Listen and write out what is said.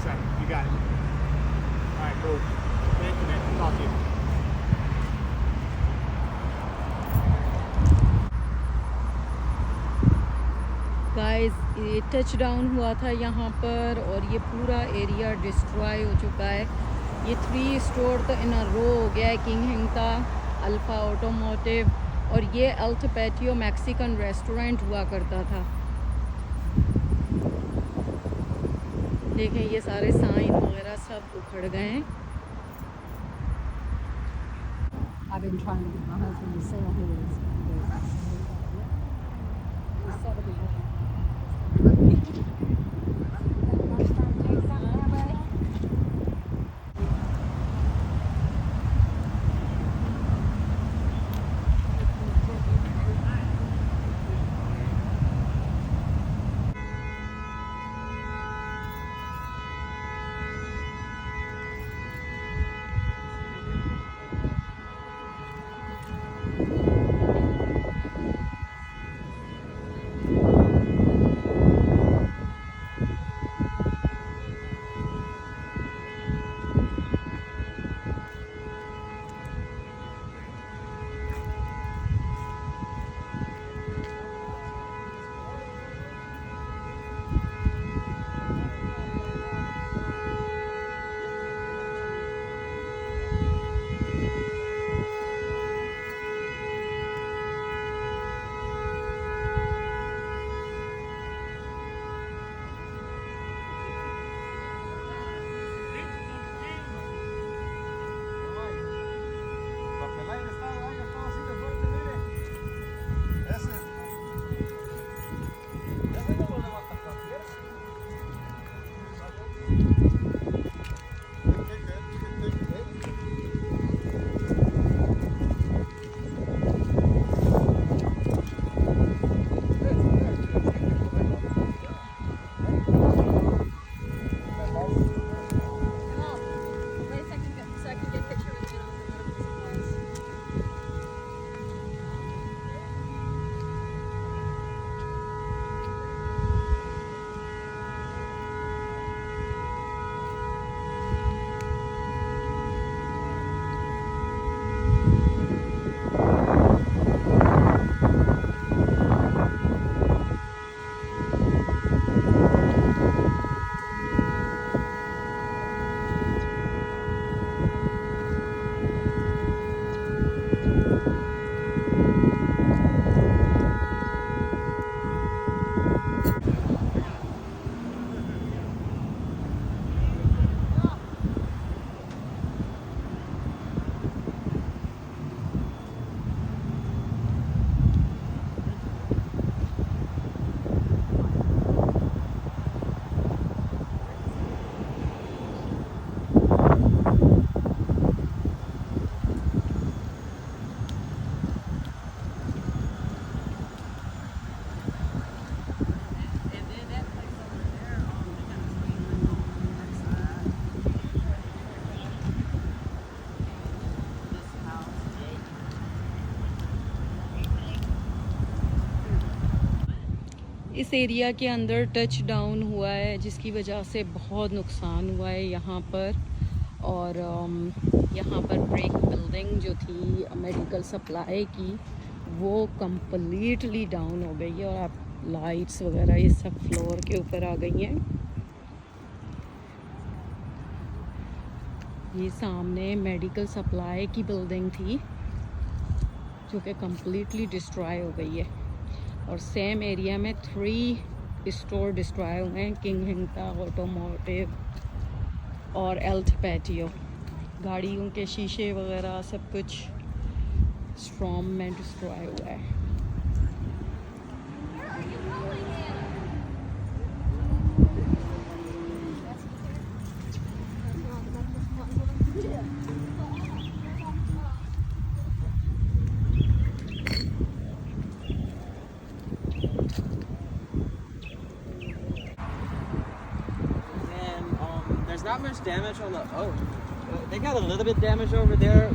second. You got it. All right, cool. Thank you, man. Talk to you. Guys ये touch down हुआ था यहाँ पर और ये पूरा एरिया डिस्ट्रॉय हो चुका है। ये 3 स्टोर तो इन अ रो हो गया है, किंग हिंग का, अल्फ़ा ऑटोमोटिव, और ये अल्ट पैटियो मैक्सिकन रेस्टोरेंट हुआ करता था। देखें ये सारे साइन वगैरह सब उखड़ गए हैं। I've been trying to get my husband to sell his. इस एरिया के अंदर टच डाउन हुआ है जिसकी वजह से बहुत नुकसान हुआ है यहाँ पर। और यहाँ पर ब्रेक बिल्डिंग जो थी मेडिकल सप्लाई की वो कम्प्लीटली डाउन हो गई है और आप लाइट्स वगैरह ये सब फ्लोर के ऊपर आ गई हैं। ये सामने मेडिकल सप्लाई की बिल्डिंग थी जो कि कम्प्लीटली डिस्ट्रॉय हो गई है। और सेम एरिया में 3 स्टोर डिस्ट्रॉय हुए हैं, किंग हिंग का, ऑटोमोटिव और एल्थ पैटियो। गाड़ियों के शीशे वगैरह सब कुछ स्ट्रॉम में डिस्ट्रॉय हुआ है। There's not much damage on the, they got a little bit damage over there